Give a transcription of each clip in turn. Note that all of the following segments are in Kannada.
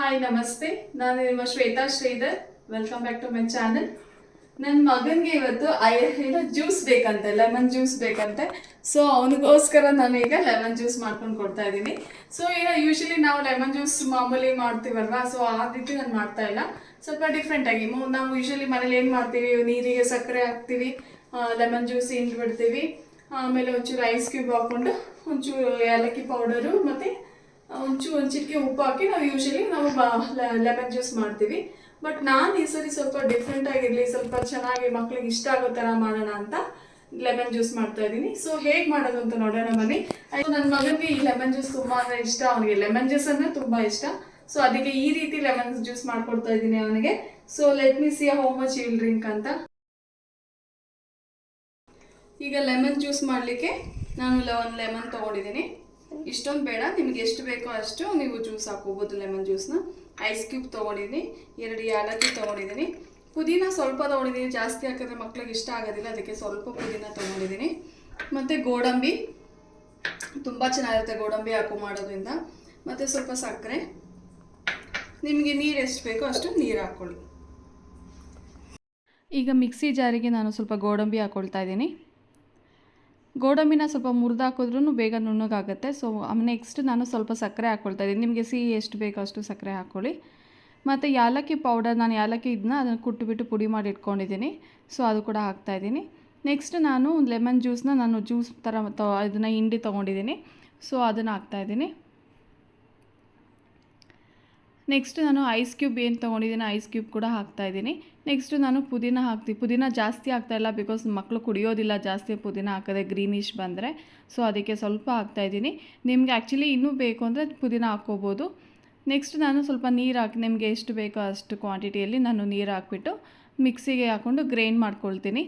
ಹಾಯ್ ನಮಸ್ತೆ, ನಾನು ನಿಮ್ಮ Shweta Sridhar. Welcome back to my channel. ನನ್ನ ಮಗನಿಗೆ ಇವತ್ತು ಏನೋ ಜ್ಯೂಸ್ ಬೇಕಂತೆ, ಲೆಮನ್ ಜ್ಯೂಸ್ ಬೇಕಂತೆ. ಸೊ ಅವನಿಗೋಸ್ಕರ ನಾನು ಈಗ ಲೆಮನ್ ಜ್ಯೂಸ್ ಮಾಡ್ಕೊಂಡು ಕೊಡ್ತಾ ಇದ್ದೀನಿ. ಸೊ ಈಗ ಯೂಶಲಿ ನಾವು ಲೆಮನ್ ಜ್ಯೂಸ್ ಮಾಮೂಲಿ ಮಾಡ್ತೀವಲ್ವಾ, ಸೊ ಆ ರೀತಿ ನಾನು ಮಾಡ್ತಾ ಇಲ್ಲ. ಸ್ವಲ್ಪ ಡಿಫ್ರೆಂಟಾಗಿ ನಾವು ಯೂಶಲಿ ಮನೇಲಿ ಏನು ಮಾಡ್ತೀವಿ, ನೀರಿಗೆ ಸಕ್ಕರೆ ಹಾಕ್ತೀವಿ, ಲೆಮನ್ ಜ್ಯೂಸ್ ಹಿಂಡ್ಬಿಡ್ತೀವಿ, ಆಮೇಲೆ ಒಂಚೂರು ಐಸ್ ಕ್ಯೂಬ್ ಹಾಕ್ಕೊಂಡು ಒಂಚೂರು ಏಲಕ್ಕಿ ಪೌಡರು ಮತ್ತು ಒಂದು ಚಿಟಿಕೆ ಉಪ್ಪು ಹಾಕಿ ನಾವು ಯೂಶಲಿ ಲೆಮನ್ ಜ್ಯೂಸ್ ಮಾಡ್ತೀವಿ. ಬಟ್ ನಾನು ಈ ಸರಿ ಸ್ವಲ್ಪ ಡಿಫ್ರೆಂಟ್ ಆಗಿರಲಿ, ಸ್ವಲ್ಪ ಚೆನ್ನಾಗಿ ಮಕ್ಳಿಗೆ ಇಷ್ಟ ಆಗೋ ಥರ ಮಾಡೋಣ ಅಂತ ಲೆಮನ್ ಜ್ಯೂಸ್ ಮಾಡ್ತಾ ಇದ್ದೀನಿ. ಸೊ ಹೇಗೆ ಮಾಡೋದು ಅಂತ ನೋಡೋಣ ಬನ್ನಿ. ನನ್ನ ಮಗನಿಗೆ ಈ ಲೆಮನ್ ಜ್ಯೂಸ್ ತುಂಬ ಅಂದರೆ ಇಷ್ಟ, ಅವನಿಗೆ ಲೆಮನ್ ಜ್ಯೂಸ್ ಅಂದರೆ ತುಂಬ ಇಷ್ಟ. ಸೊ ಅದಕ್ಕೆ ಈ ರೀತಿ ಲೆಮನ್ ಜ್ಯೂಸ್ ಮಾಡ್ಕೊಡ್ತಾ ಇದ್ದೀನಿ ಅವನಿಗೆ. So let me C how much will drink ಅಂತ. ಈಗ ಲೆಮನ್ ಜ್ಯೂಸ್ ಮಾಡಲಿಕ್ಕೆ ನಾನು ಒಂದು ಲೆಮನ್ ತೊಗೊಂಡಿದ್ದೀನಿ. ಇಷ್ಟೊಂದು ಬೇಡ, ನಿಮಗೆ ಎಷ್ಟು ಬೇಕೋ ಅಷ್ಟು ನೀವು ಜ್ಯೂಸ್ ಹಾಕೋಬೋದು ಲೆಮನ್ ಜ್ಯೂಸ್ನ. ಐಸ್ ಕ್ಯೂಬ್ ತೊಗೊಂಡಿದ್ದೀನಿ, 2 ಏಲಕ್ಕಿ ತೊಗೊಂಡಿದ್ದೀನಿ, ಪುದೀನ ಸ್ವಲ್ಪ ತೊಗೊಂಡಿದ್ದೀನಿ, ಜಾಸ್ತಿ ಹಾಕಿದ್ರೆ ಮಕ್ಳಿಗೆ ಇಷ್ಟ ಆಗೋದಿಲ್ಲ, ಅದಕ್ಕೆ ಸ್ವಲ್ಪ ಪುದೀನ ತೊಗೊಂಡಿದ್ದೀನಿ. ಮತ್ತು ಗೋಡಂಬಿ ತುಂಬ ಚೆನ್ನಾಗಿರುತ್ತೆ ಗೋಡಂಬಿ ಹಾಕೋ ಮಾಡೋದ್ರಿಂದ. ಮತ್ತು ಸ್ವಲ್ಪ ಸಕ್ಕರೆ, ನಿಮಗೆ ನೀರು ಎಷ್ಟು ಬೇಕೋ ಅಷ್ಟು ನೀರು ಹಾಕ್ಕೊಳ್ಳಿ. ಈಗ ಮಿಕ್ಸಿ ಜಾರಿಗೆ ನಾನು ಸ್ವಲ್ಪ ಗೋಡಂಬಿ ಹಾಕ್ಕೊಳ್ತಾ ಇದ್ದೀನಿ. ಗೋಡಂಬಿನ ಸ್ವಲ್ಪ ಮುರಿದು ಹಾಕಿದ್ರೂ ಬೇಗ ನುಣ್ಣಗಾಗುತ್ತೆ. ಸೊ ನೆಕ್ಸ್ಟ್ ನಾನು ಸ್ವಲ್ಪ ಸಕ್ಕರೆ ಹಾಕ್ಕೊಳ್ತಾ ಇದ್ದೀನಿ. ನಿಮಗೆ ಸಿಹಿ ಎಷ್ಟು ಬೇಕೋ ಅಷ್ಟು ಸಕ್ಕರೆ ಹಾಕ್ಕೊಳ್ಳಿ. ಮತ್ತು ಏಲಕ್ಕಿ ಪೌಡರ್, ನಾನು ಏಲಕ್ಕಿ ಅದನ್ನು ಕುಟ್ಟಿಬಿಟ್ಟು ಪುಡಿ ಮಾಡಿ ಇಟ್ಕೊಂಡಿದ್ದೀನಿ. ಸೊ ಅದು ಕೂಡ ಹಾಕ್ತಾಯಿದ್ದೀನಿ. ನೆಕ್ಸ್ಟ್ ನಾನು ಲೆಮನ್ ಜ್ಯೂಸ್ನ ಜ್ಯೂಸ್ ಥರ ಇದನ್ನು ಹಿಂಡಿ ತೊಗೊಂಡಿದ್ದೀನಿ. ಸೊ ಅದನ್ನು ಹಾಕ್ತಾಯಿದ್ದೀನಿ. ನೆಕ್ಸ್ಟ್ ನಾನು ಐಸ್ ಕ್ಯೂಬ್ ಏನು ತೊಗೊಂಡಿದ್ದೀನಿ, ಐಸ್ ಕ್ಯೂಬ್ ಕೂಡ ಹಾಕ್ತಾಯಿದ್ದೀನಿ. ನೆಕ್ಸ್ಟು ನಾನು ಪುದೀನ ಹಾಕ್ತೀವಿ. ಪುದೀನ ಜಾಸ್ತಿ ಹಾಕ್ತಾಯಿಲ್ಲ, ಬಿಕಾಸ್ ಮಕ್ಕಳು ಕುಡಿಯೋದಿಲ್ಲ ಜಾಸ್ತಿ ಪುದೀನ ಹಾಕಿದ್ರೆ, ಗ್ರೀನಿಶ್ ಬಂದರೆ. ಸೊ ಅದಕ್ಕೆ ಸ್ವಲ್ಪ ಹಾಕ್ತಾಯಿದ್ದೀನಿ. ನಿಮಗೆ ಆ್ಯಕ್ಚುಲಿ ಇನ್ನೂ ಬೇಕು ಅಂದರೆ ಪುದೀನ ಹಾಕ್ಕೋಬೋದು. ನೆಕ್ಸ್ಟ್ ನಾನು ಸ್ವಲ್ಪ ನೀರು ಹಾಕಿ, ನಿಮಗೆ ಎಷ್ಟು ಬೇಕೋ ಅಷ್ಟು ಕ್ವಾಂಟಿಟಿಯಲ್ಲಿ ನಾನು ನೀರು ಹಾಕ್ಬಿಟ್ಟು ಮಿಕ್ಸಿಗೆ ಹಾಕ್ಕೊಂಡು ಗ್ರೈಂಡ್ ಮಾಡ್ಕೊಳ್ತೀನಿ.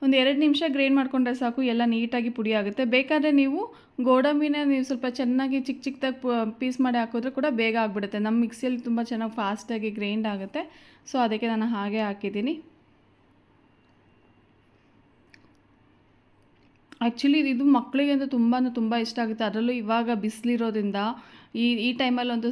ಒಂದು 2 ನಿಮಿಷ ಗ್ರೈಂಡ್ ಮಾಡಿಕೊಂಡ್ರೆ ಸಾಕು, ಎಲ್ಲ ನೀಟಾಗಿ ಪುಡಿ ಆಗುತ್ತೆ. ಬೇಕಾದರೆ ನೀವು ಗೋಡಂಬಿನ ನೀವು ಸ್ವಲ್ಪ ಚೆನ್ನಾಗಿ ಚಿಕ್ಕ ಚಿಕ್ಕದಾಗಿ ಪೀಸ್ ಮಾಡಿ ಹಾಕಿದ್ರೆ ಕೂಡ ಬೇಗ ಆಗಿಬಿಡುತ್ತೆ. ನಮ್ಮ ಮಿಕ್ಸಿಯಲ್ಲಿ ತುಂಬ ಚೆನ್ನಾಗಿ ಫಾಸ್ಟಾಗಿ ಗ್ರೈಂಡ್ ಆಗುತ್ತೆ. ಸೊ ಅದಕ್ಕೆ ನಾನು ಹಾಗೆ ಹಾಕಿದ್ದೀನಿ. ಆ್ಯಕ್ಚುಲಿ ಇದು ಮಕ್ಕಳಿಗೆ ಅಂತ ತುಂಬ ಇಷ್ಟ ಆಗುತ್ತೆ. ಅದರಲ್ಲೂ ಇವಾಗ ಬಿಸಿಲಿರೋದ್ರಿಂದ, ಈ ಟೈಮಲ್ಲಂತೂ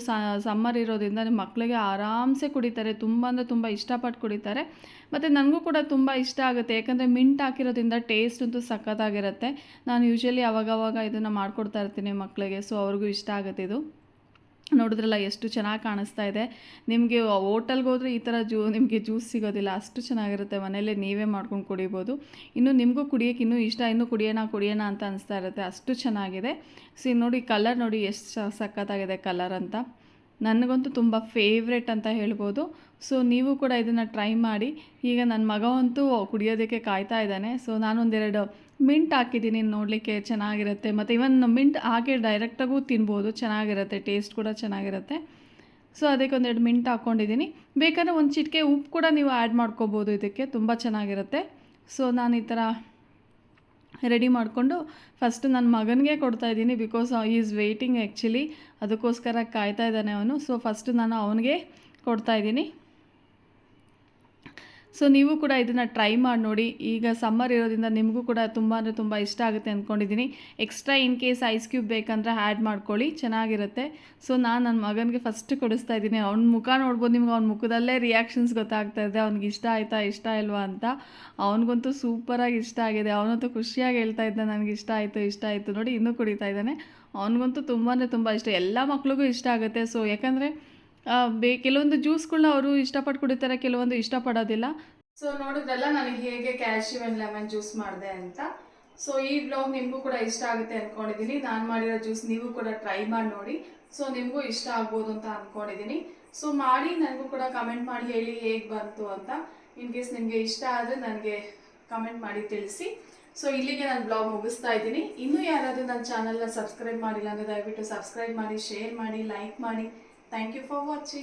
ಸಮ್ಮರ್ ಇರೋದ್ರಿಂದ ನಿಮ್ಮ ಮಕ್ಕಳಿಗೆ ಆರಾಮ್ಸೆ ಕುಡಿತಾರೆ. ತುಂಬ ಅಂದರೆ ತುಂಬ ಇಷ್ಟಪಟ್ಟು ಕುಡಿತಾರೆ. ಮತ್ತು ನನಗೂ ಕೂಡ ತುಂಬ ಇಷ್ಟ ಆಗುತ್ತೆ, ಯಾಕಂದರೆ ಮಿಂಟ್ ಹಾಕಿರೋದ್ರಿಂದ ಟೇಸ್ಟ್ ಅಂತೂ ಸಖತ್ತಾಗಿರುತ್ತೆ. ನಾನು ಯೂಶ್ವಲಿ ಅವಾಗವಾಗ ಇದನ್ನು ಮಾಡಿಕೊಡ್ತಾ ಇರ್ತೀನಿ ಮಕ್ಕಳಿಗೆ. ಸೊ ಅವ್ರಿಗೂ ಇಷ್ಟ ಆಗುತ್ತೆ ಇದು. ನೋಡಿದ್ರಲ್ಲ ಎಷ್ಟು ಚೆನ್ನಾಗಿ ಕಾಣಿಸ್ತಾ ಇದೆ. ನಿಮಗೆ ಹೋಟೆಲ್ಗೆ ಹೋದರೆ ಈ ಥರ ನಿಮಗೆ ಜ್ಯೂಸ್ ಸಿಗೋದಿಲ್ಲ, ಅಷ್ಟು ಚೆನ್ನಾಗಿರುತ್ತೆ. ಮನೆಯಲ್ಲೇ ನೀವೇ ಮಾಡ್ಕೊಂಡು ಕುಡಿಬೋದು. ಇನ್ನು ನಿಮಗೂ ಕುಡಿಯೋಕ್ಕೆ ಇನ್ನೂ ಇಷ್ಟ, ಇನ್ನೂ ಕುಡಿಯೋಣ ಅಂತ ಅನಿಸ್ತಾ ಇರುತ್ತೆ, ಅಷ್ಟು ಚೆನ್ನಾಗಿದೆ. ಸೊ ನೋಡಿ ಕಲರ್ ನೋಡಿ ಎಷ್ಟು ಸಖತ್ತಾಗಿದೆ ಕಲರ್ ಅಂತ. ನನಗಂತೂ ತುಂಬ ಫೇವ್ರೆಟ್ ಅಂತ ಹೇಳ್ಬೋದು. ಸೊ ನೀವು ಕೂಡ ಇದನ್ನು ಟ್ರೈ ಮಾಡಿ. ಈಗ ನನ್ನ ಮಗ ಅಂತೂ ಕುಡಿಯೋದಕ್ಕೆ ಕಾಯ್ತಾ ಇದ್ದಾನೆ. ಸೊ ನಾನೊಂದೆರಡು ಮಿಂಟ್ ಹಾಕಿದ್ದೀನಿ, ನೋಡಲಿಕ್ಕೆ ಚೆನ್ನಾಗಿರುತ್ತೆ. ಮತ್ತು ಇವನ್ ಮಿಂಟ್ ಹಾಕಿ ಡೈರೆಕ್ಟಾಗೂ ತಿನ್ಬೋದು, ಚೆನ್ನಾಗಿರುತ್ತೆ, ಟೇಸ್ಟ್ ಕೂಡ ಚೆನ್ನಾಗಿರುತ್ತೆ. ಸೊ ಅದಕ್ಕೆ ಒಂದೆರಡು ಮಿಂಟ್ ಹಾಕ್ಕೊಂಡಿದ್ದೀನಿ. ಬೇಕಾದ್ರೆ ಒಂದು ಚಿಟಿಕೆ ಉಪ್ಪು ಕೂಡ ನೀವು ಆ್ಯಡ್ ಮಾಡ್ಕೋಬೋದು, ಇದಕ್ಕೆ ತುಂಬ ಚೆನ್ನಾಗಿರುತ್ತೆ. ಸೊ ನಾನು ಈ ಥರ ರೆಡಿ ಮಾಡಿಕೊಂಡು ಫಸ್ಟ್ ನನ್ನ ಮಗನಿಗೆ ಕೊಡ್ತಾಯಿದ್ದೀನಿ, ಬಿಕಾಸ್ ಈಸ್ ವೆಯ್ಟಿಂಗ್ ಆ್ಯಕ್ಚುಲಿ, ಅದಕ್ಕೋಸ್ಕರ ಕಾಯ್ತಾ ಇದ್ದಾನೆ ಅವನು. ಸೊ ಫಸ್ಟು ನಾನು ಅವನಿಗೆ ಕೊಡ್ತಾಯಿದ್ದೀನಿ. ಸೊ ನೀವು ಕೂಡ ಇದನ್ನು ಟ್ರೈ ಮಾಡಿ ನೋಡಿ. ಈಗ ಸಮ್ಮರ್ ಇರೋದ್ರಿಂದ ನಿಮಗೂ ಕೂಡ ತುಂಬ ಅಂದರೆ ತುಂಬ ಇಷ್ಟ ಆಗುತ್ತೆ ಅಂದ್ಕೊಂಡಿದ್ದೀನಿ. Extra in case ice cube ಬೇಕಂದರೆ ಆ್ಯಡ್ ಮಾಡ್ಕೊಳ್ಳಿ, ಚೆನ್ನಾಗಿರುತ್ತೆ. ಸೊ ನಾನು ನನ್ನ ಮಗನಿಗೆ ಫಸ್ಟ್ ಕೊಡಿಸ್ತಾ ಇದ್ದೀನಿ. ಅವ್ನ ಮುಖ ನೋಡ್ಬೋದು, ನಿಮ್ಗೆ ಅವ್ನ ಮುಖದಲ್ಲೇ ರಿಯಾಕ್ಷನ್ಸ್ ಗೊತ್ತಾಗ್ತಾ ಇದೆ, ಅವ್ನಿಗೆ ಇಷ್ಟ ಆಯಿತಾ ಇಷ್ಟ ಇಲ್ವಾ ಅಂತ. ಅವನಿಗಂತೂ ಸೂಪರಾಗಿ ಇಷ್ಟ ಆಗಿದೆ. ಅವನಂತೂ ಖುಷಿಯಾಗಿ ಹೇಳ್ತಾ ಇದ್ದ, ನನಗೆ ಇಷ್ಟ ಆಯಿತು ನೋಡಿ, ಇನ್ನೂ ಕುಡಿತಾ ಇದ್ದಾನೆ. ಅವನಿಗಂತೂ ತುಂಬ ಅಂದರೆ ತುಂಬ ಇಷ್ಟ, ಎಲ್ಲ ಮಕ್ಳಿಗೂ ಇಷ್ಟ ಆಗುತ್ತೆ. ಸೊ ಯಾಕಂದರೆ ಕೆಲವೊಂದು ಜ್ಯೂಸ್ಗಳನ್ನ ಅವರು ಇಷ್ಟಪಟ್ಟು ಕುಡಿತಾರೆ, ಕೆಲವೊಂದು ಇಷ್ಟಪಡೋದಿಲ್ಲ. ಸೊ ನೋಡಿದ್ರಲ್ಲ ನನಗೆ ಹೇಗೆ ಕ್ಯಾಶ್ಯೂ ಆ್ಯಂಡ್ ಲೆಮನ್ ಜ್ಯೂಸ್ ಮಾಡಿದೆ ಅಂತ. ಸೊ ಈ ಬ್ಲಾಗ್ ನಿಮಗೂ ಕೂಡ ಇಷ್ಟ ಆಗುತ್ತೆ ಅಂದ್ಕೊಂಡಿದ್ದೀನಿ. ನಾನು ಮಾಡಿರೋ ಜ್ಯೂಸ್ ನೀವು ಕೂಡ ಟ್ರೈ ಮಾಡಿ ನೋಡಿ. ಸೊ ನಿಮಗೂ ಇಷ್ಟ ಆಗ್ಬೋದು ಅಂತ ಅಂದ್ಕೊಂಡಿದ್ದೀನಿ. ಸೊ ಮಾಡಿ ನನಗೂ ಕೂಡ ಕಮೆಂಟ್ ಮಾಡಿ ಹೇಳಿ ಹೇಗೆ ಬಂತು ಅಂತ. ಇನ್ ಕೇಸ್ ನಿಮಗೆ ಇಷ್ಟ ಆದರೆ ನನಗೆ ಕಮೆಂಟ್ ಮಾಡಿ ತಿಳಿಸಿ. ಸೊ ಇಲ್ಲಿಗೆ ನಾನು ಬ್ಲಾಗ್ ಮುಗಿಸ್ತಾ ಇದ್ದೀನಿ. ಇನ್ನೂ ಯಾರಾದರೂ ನನ್ನ ಚಾನಲ್ನ ಸಬ್ಸ್ಕ್ರೈಬ್ ಮಾಡಿಲ್ಲ ಅಂದರೆ ದಯವಿಟ್ಟು ಸಬ್ಸ್ಕ್ರೈಬ್ ಮಾಡಿ, ಶೇರ್ ಮಾಡಿ, ಲೈಕ್ ಮಾಡಿ. Thank you for watching.